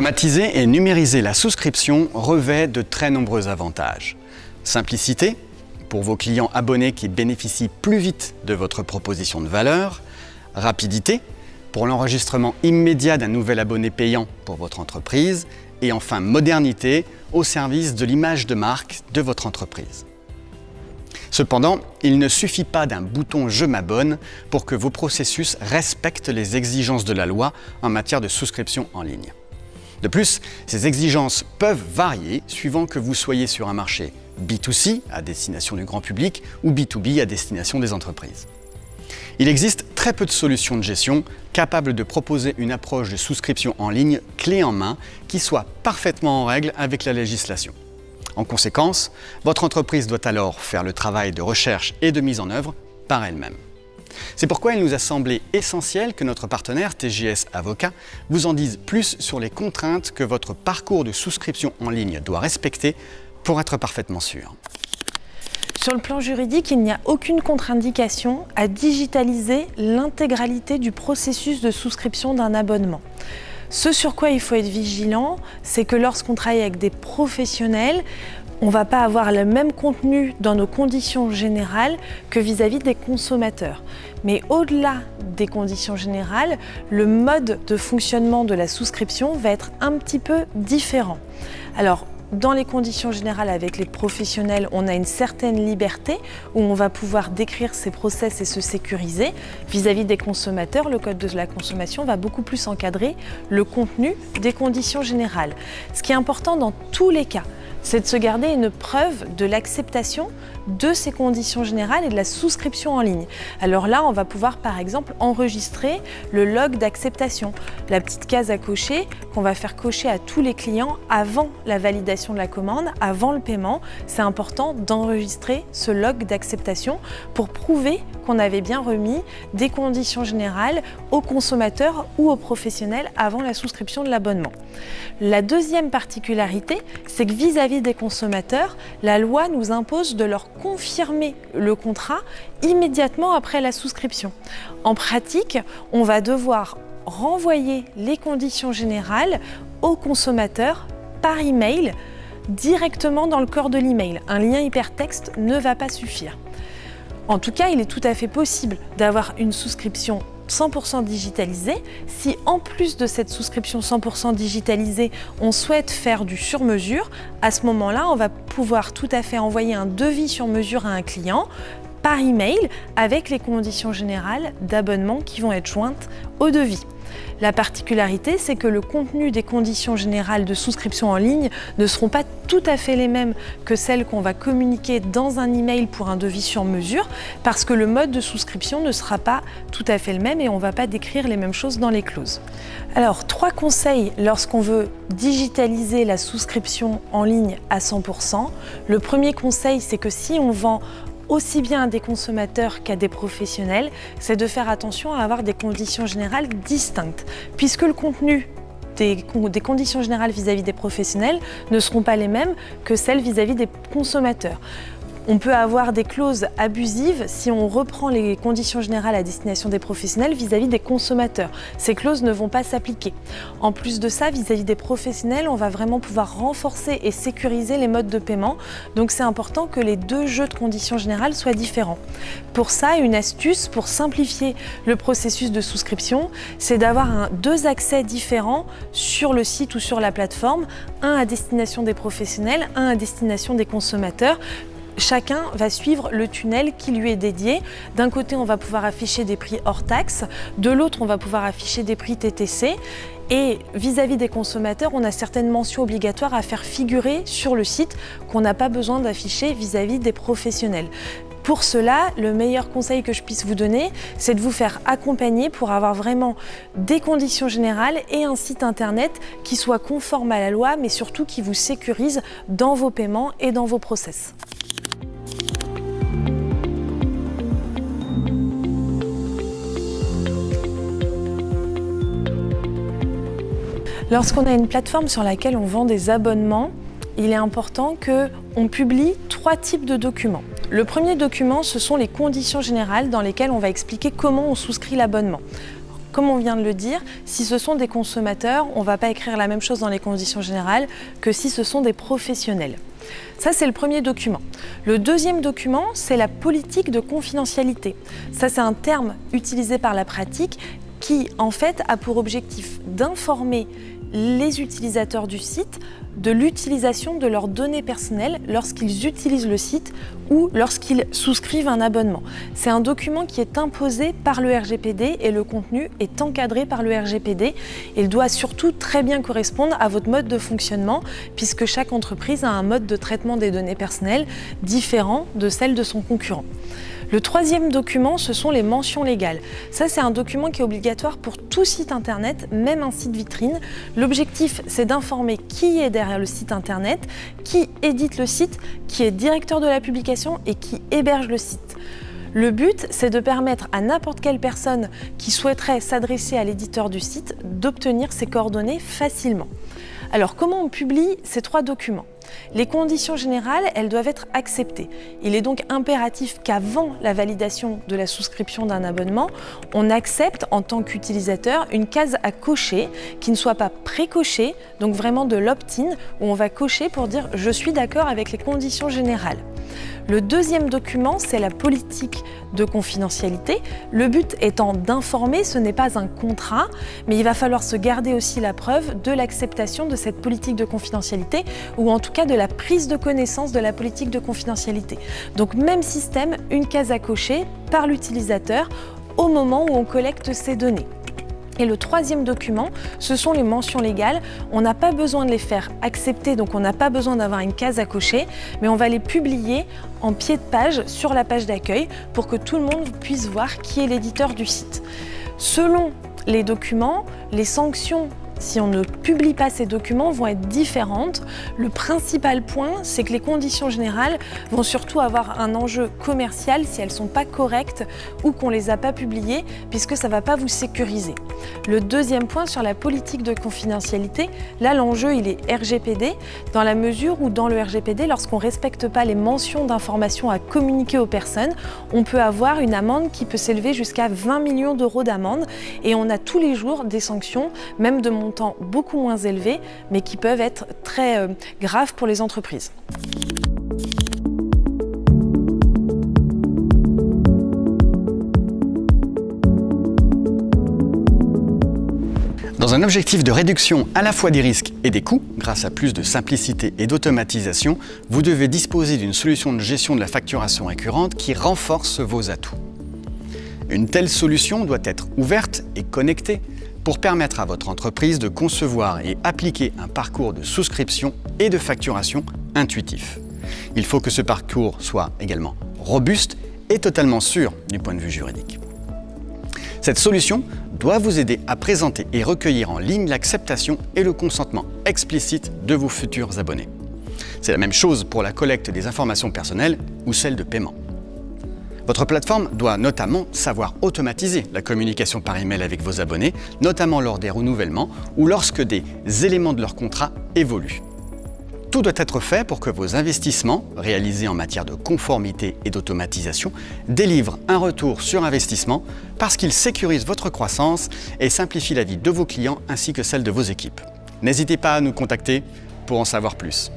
Automatiser et numériser la souscription revêt de très nombreux avantages. Simplicité, pour vos clients abonnés qui bénéficient plus vite de votre proposition de valeur. Rapidité, pour l'enregistrement immédiat d'un nouvel abonné payant pour votre entreprise. Et enfin, modernité, au service de l'image de marque de votre entreprise. Cependant, il ne suffit pas d'un bouton « Je m'abonne » pour que vos processus respectent les exigences de la loi en matière de souscription en ligne. De plus, ces exigences peuvent varier suivant que vous soyez sur un marché B2C, à destination du grand public, ou B2B, à destination des entreprises. Il existe très peu de solutions de gestion capables de proposer une approche de souscription en ligne clé en main qui soit parfaitement en règle avec la législation. En conséquence, votre entreprise doit alors faire le travail de recherche et de mise en œuvre par elle-même. C'est pourquoi il nous a semblé essentiel que notre partenaire TJS Avocat vous en dise plus sur les contraintes que votre parcours de souscription en ligne doit respecter pour être parfaitement sûr. Sur le plan juridique, il n'y a aucune contre-indication à digitaliser l'intégralité du processus de souscription d'un abonnement. Ce sur quoi il faut être vigilant, c'est que lorsqu'on travaille avec des professionnels, on ne va pas avoir le même contenu dans nos conditions générales que vis-à-vis des consommateurs. Mais au-delà des conditions générales, le mode de fonctionnement de la souscription va être un petit peu différent. Alors, dans les conditions générales avec les professionnels, on a une certaine liberté où on va pouvoir décrire ses process et se sécuriser. Vis-à-vis des consommateurs, le code de la consommation va beaucoup plus encadrer le contenu des conditions générales. Ce qui est important dans tous les cas, c'est de se garder une preuve de l'acceptation de ces conditions générales et de la souscription en ligne. Alors là, on va pouvoir par exemple enregistrer le log d'acceptation, la petite case à cocher qu'on va faire cocher à tous les clients avant la validation de la commande, avant le paiement. C'est important d'enregistrer ce log d'acceptation pour prouver qu'on avait bien remis des conditions générales aux consommateurs ou aux professionnels avant la souscription de l'abonnement. La deuxième particularité, c'est que vis-à-vis des consommateurs, la loi nous impose de leur confirmer le contrat immédiatement après la souscription. En pratique, on va devoir renvoyer les conditions générales aux consommateurs par email directement dans le corps de l'email. Un lien hypertexte ne va pas suffire. En tout cas, il est tout à fait possible d'avoir une souscription 100% digitalisée. Si en plus de cette souscription 100% digitalisée, on souhaite faire du sur-mesure, à ce moment-là, on va pouvoir tout à fait envoyer un devis sur mesure à un client par email avec les conditions générales d'abonnement qui vont être jointes au devis. La particularité, c'est que le contenu des conditions générales de souscription en ligne ne seront pas tout à fait les mêmes que celles qu'on va communiquer dans un email pour un devis sur mesure, parce que le mode de souscription ne sera pas tout à fait le même et on ne va pas décrire les mêmes choses dans les clauses. Alors, 3 conseils lorsqu'on veut digitaliser la souscription en ligne à 100%. Le premier conseil, c'est que si on vend aussi bien à des consommateurs qu'à des professionnels, c'est de faire attention à avoir des conditions générales distinctes, puisque le contenu des conditions générales vis-à-vis des professionnels ne seront pas les mêmes que celles vis-à-vis des consommateurs. On peut avoir des clauses abusives si on reprend les conditions générales à destination des professionnels vis-à-vis des consommateurs. Ces clauses ne vont pas s'appliquer. En plus de ça, vis-à-vis des professionnels, on va vraiment pouvoir renforcer et sécuriser les modes de paiement. Donc c'est important que les deux jeux de conditions générales soient différents. Pour ça, une astuce pour simplifier le processus de souscription, c'est d'avoir 2 accès différents sur le site ou sur la plateforme, un à destination des professionnels, un à destination des consommateurs. Chacun va suivre le tunnel qui lui est dédié. D'un côté, on va pouvoir afficher des prix hors taxe, de l'autre, on va pouvoir afficher des prix TTC. Et vis-à-vis des consommateurs, on a certaines mentions obligatoires à faire figurer sur le site qu'on n'a pas besoin d'afficher vis-à-vis des professionnels. Pour cela, le meilleur conseil que je puisse vous donner, c'est de vous faire accompagner pour avoir vraiment des conditions générales et un site internet qui soit conforme à la loi, mais surtout qui vous sécurise dans vos paiements et dans vos process. Lorsqu'on a une plateforme sur laquelle on vend des abonnements, il est important qu'on publie 3 types de documents. Le premier document, ce sont les conditions générales dans lesquelles on va expliquer comment on souscrit l'abonnement. comme on vient de le dire, si ce sont des consommateurs, on ne va pas écrire la même chose dans les conditions générales que si ce sont des professionnels. Ça, c'est le premier document. Le deuxième document, c'est la politique de confidentialité. Ça, c'est un terme utilisé par la pratique qui, en fait, a pour objectif d'informer les utilisateurs du site de l'utilisation de leurs données personnelles lorsqu'ils utilisent le site ou lorsqu'ils souscrivent un abonnement. C'est un document qui est imposé par le RGPD et le contenu est encadré par le RGPD. Il doit surtout très bien correspondre à votre mode de fonctionnement puisque chaque entreprise a un mode de traitement des données personnelles différent de celle de son concurrent. Le troisième document, ce sont les mentions légales. Ça, c'est un document qui est obligatoire pour tout site internet, même un site vitrine. L'objectif, c'est d'informer qui est derrière le site internet, qui édite le site, qui est directeur de la publication et qui héberge le site. Le but, c'est de permettre à n'importe quelle personne qui souhaiterait s'adresser à l'éditeur du site d'obtenir ses coordonnées facilement. Alors, comment on publie ces trois documents ? Les conditions générales, elles doivent être acceptées. Il est donc impératif qu'avant la validation de la souscription d'un abonnement, on accepte en tant qu'utilisateur une case à cocher qui ne soit pas pré-cochée, donc vraiment de l'opt-in, où on va cocher pour dire « je suis d'accord avec les conditions générales ». Le deuxième document, c'est la politique de confidentialité. Le but étant d'informer, ce n'est pas un contrat, mais il va falloir se garder aussi la preuve de l'acceptation de cette politique de confidentialité ou en tout cas de la prise de connaissance de la politique de confidentialité. Donc même système, une case à cocher par l'utilisateur au moment où on collecte ces données. Et le troisième document, ce sont les mentions légales. On n'a pas besoin de les faire accepter, donc on n'a pas besoin d'avoir une case à cocher, mais on va les publier en pied de page sur la page d'accueil pour que tout le monde puisse voir qui est l'éditeur du site. Selon les documents, les sanctions, si on ne publie pas ces documents, vont être différentes. Le principal point, c'est que les conditions générales vont surtout avoir un enjeu commercial si elles ne sont pas correctes ou qu'on ne les a pas publiées, puisque ça ne va pas vous sécuriser. Le deuxième point sur la politique de confidentialité, là l'enjeu il est RGPD, dans la mesure où dans le RGPD, lorsqu'on ne respecte pas les mentions d'informations à communiquer aux personnes, on peut avoir une amende qui peut s'élever jusqu'à 20 millions d'euros d'amende et on a tous les jours des sanctions, même de montants beaucoup moins élevés, mais qui peuvent être très graves pour les entreprises. Dans un objectif de réduction à la fois des risques et des coûts, grâce à plus de simplicité et d'automatisation, vous devez disposer d'une solution de gestion de la facturation récurrente qui renforce vos atouts. Une telle solution doit être ouverte et connectée pour permettre à votre entreprise de concevoir et appliquer un parcours de souscription et de facturation intuitif. Il faut que ce parcours soit également robuste et totalement sûr du point de vue juridique. Cette solution doit vous aider à présenter et recueillir en ligne l'acceptation et le consentement explicite de vos futurs abonnés. C'est la même chose pour la collecte des informations personnelles ou celle de paiement. Votre plateforme doit notamment savoir automatiser la communication par email avec vos abonnés, notamment lors des renouvellements ou lorsque des éléments de leur contrat évoluent. Tout doit être fait pour que vos investissements, réalisés en matière de conformité et d'automatisation, délivrent un retour sur investissement parce qu'ils sécurisent votre croissance et simplifient la vie de vos clients ainsi que celle de vos équipes. N'hésitez pas à nous contacter pour en savoir plus.